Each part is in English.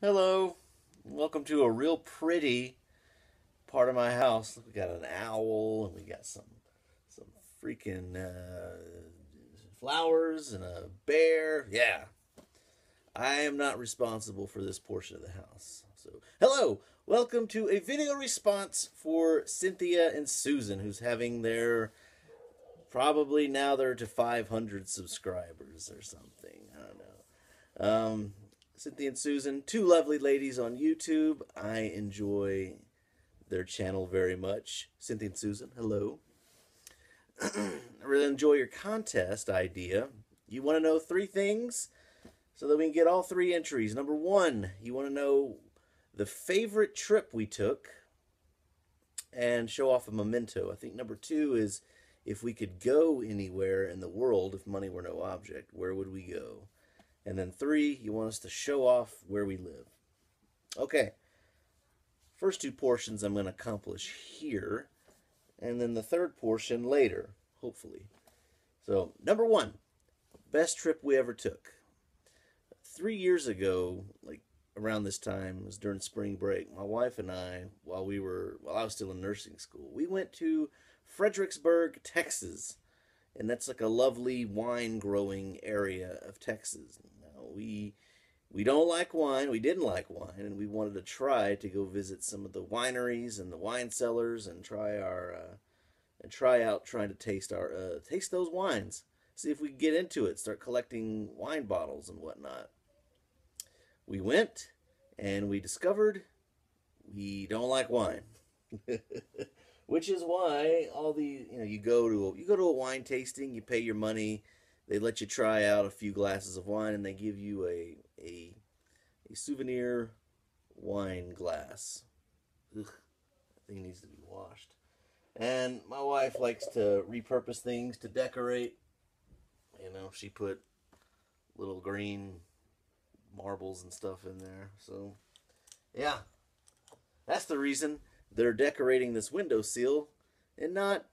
Hello, welcome to a real pretty part of my house. Look, we got an owl and we got some freaking flowers and a bear. Yeah, I am not responsible for this portion of the house. So, hello, welcome to a video response for Cynthia and Susan, who's having their probably now they're to 500 subscribers or something. I don't know. Cynthia and Susan, two lovely ladies on YouTube. I enjoy their channel very much. Cynthia and Susan, hello. I really enjoy your contest idea. You want to know 3 things so that we can get all 3 entries. Number 1, you want to know the favorite trip we took and show off a memento. I think number 2 is if we could go anywhere in the world, if money were no object, where would we go? And then 3, you want us to show off where we live. Okay. First 2 portions I'm going to accomplish here. And then the 3rd portion later, hopefully. So, number 1. Best trip we ever took. 3 years ago, like around this time, it was during spring break, my wife and I, while I was still in nursing school, we went to Fredericksburg, Texas. And that's like a lovely wine growing area of Texas. Now, we don't like wine. We didn't like wine, and we wanted to try to go visit some of the wineries and the wine cellars and try out trying to taste those wines. See if we could get into it. Start collecting wine bottles and whatnot. We went, and we discovered we don't like wine. Which is why all the you go to a wine tasting, you pay your money, they let you try out a few glasses of wine, and they give you a souvenir wine glass. Ugh, that thing needs to be washed. And my wife likes to repurpose things to decorate. She put little green marbles and stuff in there. So yeah, that's the reason they're decorating this windowsill and not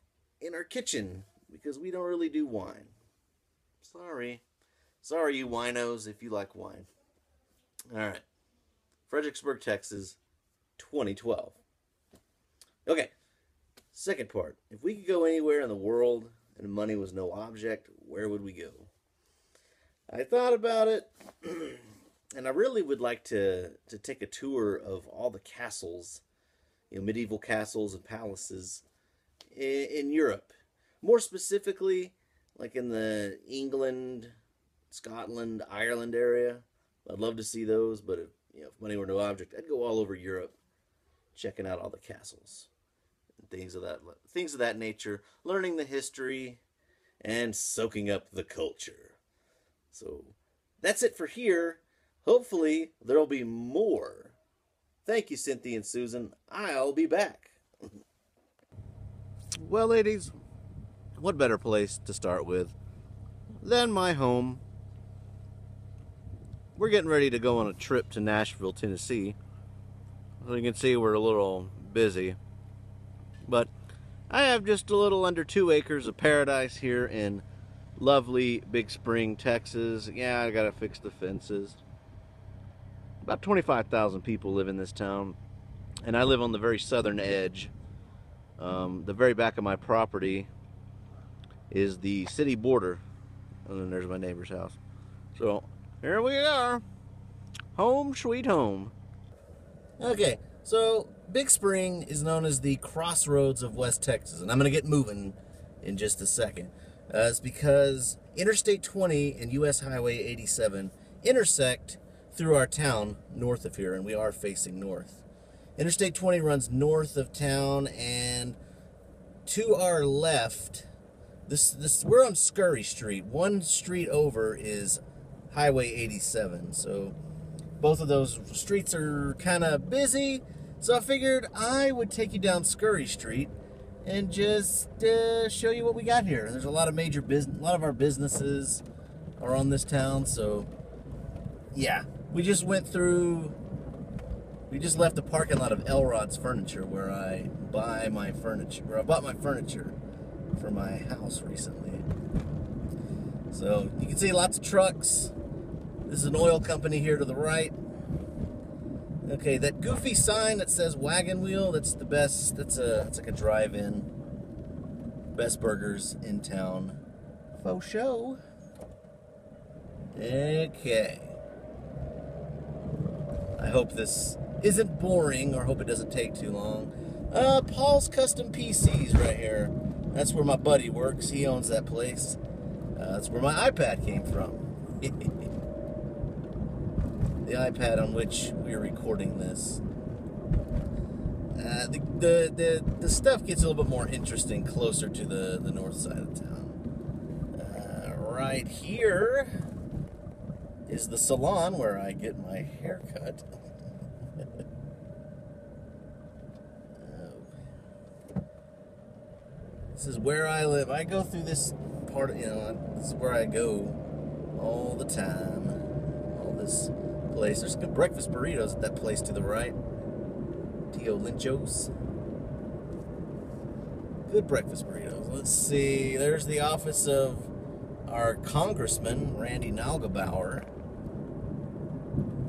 in our kitchen, because we don't really do wine. Sorry, you winos, if you like wine. All right, Fredericksburg, Texas, 2012. Okay, second part. If we could go anywhere in the world and money was no object, where would we go? I thought about it, and I really would like to take a tour of all the castles, medieval castles and palaces in Europe. More specifically, like in the England, Scotland, Ireland area. I'd love to see those, but if money were no object, I'd go all over Europe, checking out all the castles and things of that nature, learning the history and soaking up the culture. So that's it for here. Hopefully there'll be more. Thank you, Cynthia and Susan. I'll be back. Well, ladies, what better place to start with than my home? We're getting ready to go on a trip to Nashville, Tennessee. So you can see we're a little busy. But I have just a little under 2 acres of paradise here in lovely Big Spring, Texas. Yeah, I gotta fix the fences. About 25,000 people live in this town, and I live on the very southern edge. The very back of my property is the city border, and then there's my neighbor's house. So here we are, home sweet home. Okay, so Big Spring is known as the crossroads of West Texas, and I'm gonna get moving in just a second. It's because Interstate 20 and US Highway 87 intersect through our town north of here, and we are facing north. Interstate 20 runs north of town, and to our left, we're on Scurry Street. One street over is Highway 87, so both of those streets are kind of busy, so I figured I would take you down Scurry Street and just show you what we got here. There's a lot of a lot of our businesses are on this town, so yeah. We just left the parking lot of Elrod's Furniture where I bought my furniture for my house recently. So you can see lots of trucks. This is an oil company here to the right. Okay, that goofy sign that says Wagon Wheel, that's the best. That's like a drive-in. Best burgers in town. Faux show. Okay. I hope this isn't boring, or hope it doesn't take too long. Paul's Custom PCs right here. That's where my buddy works. He owns that place. That's where my iPad came from. The iPad on which we are recording this. The stuff gets a little bit more interesting closer to the north side of town. Right here is the salon where I get my hair cut. This is where I live. I go through this part, this is where I go all the time. All this place. There's good breakfast burritos at that place to the right. Tio Lincho's. Good breakfast burritos. Let's see. There's the office of our congressman, Randy Nagelbauer.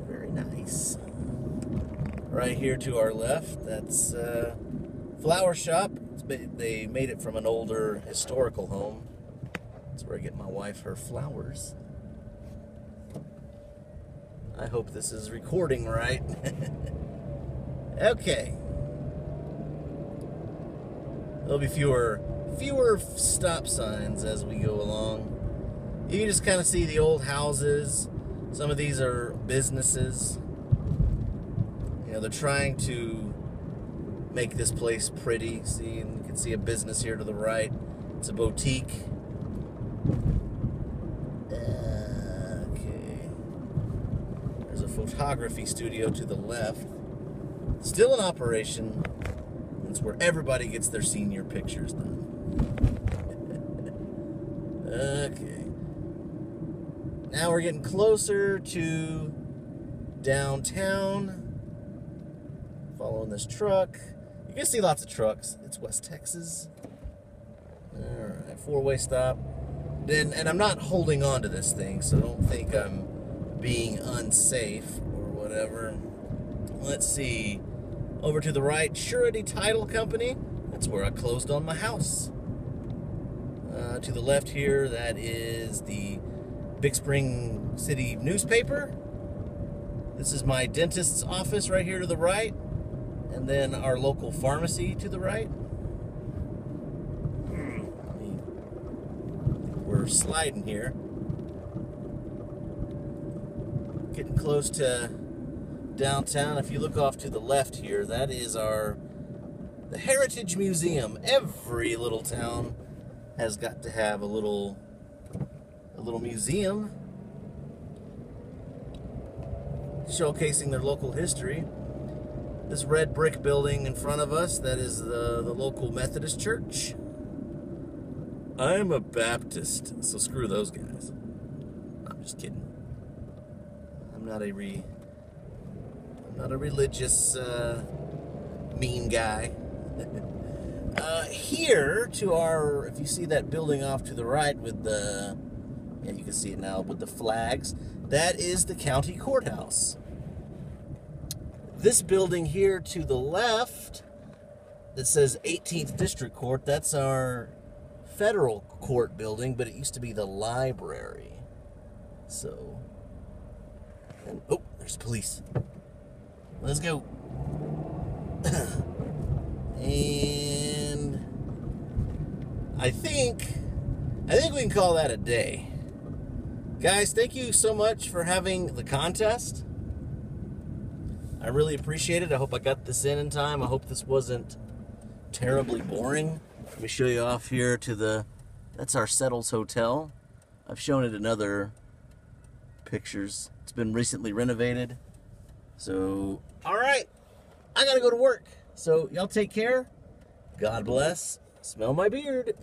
Very nice. Right here to our left, that's Flower Shop. They made it from an older historical home. That's where I get my wife her flowers. I hope this is recording right. Okay. There'll be fewer stop signs as we go along. You can just kind of see the old houses. Some of these are businesses. They're trying to make this place pretty. See, and you can see a business here to the right. It's a boutique. Okay. There's a photography studio to the left. Still in operation. It's where everybody gets their senior pictures done. Okay. Now we're getting closer to downtown. Following this truck. You can see lots of trucks. It's West Texas. Alright, four-way stop. And I'm not holding on to this thing, so don't think I'm being unsafe or whatever. Let's see. Over to the right, Surety Title Company. That's where I closed on my house. To the left here, that is the Big Spring City newspaper. This is my dentist's office right here to the right. And then our local pharmacy to the right. We're sliding here. Getting close to downtown. If you look off to the left here, that is the Heritage Museum. Every little town has got to have a little museum showcasing their local history. This red brick building in front of us, that is the local Methodist church. I'm a Baptist, so screw those guys. I'm just kidding. I'm not a religious mean guy. Here to our, if you see that building off to the right with the, you can see it now with the flags, that is the county courthouse. This building here to the left that says 18th District Court, that's our federal court building, but it used to be the library. So, and, oh, there's police. Let's go. And I think we can call that a day. Guys, thank you so much for having the contest. I really appreciate it. I hope I got this in time. I hope this wasn't terribly boring. Let me show you off here to that's our Settles Hotel. I've shown it in other pictures. It's been recently renovated. So, all right. I gotta go to work. So, y'all take care. God bless. Smell my beard.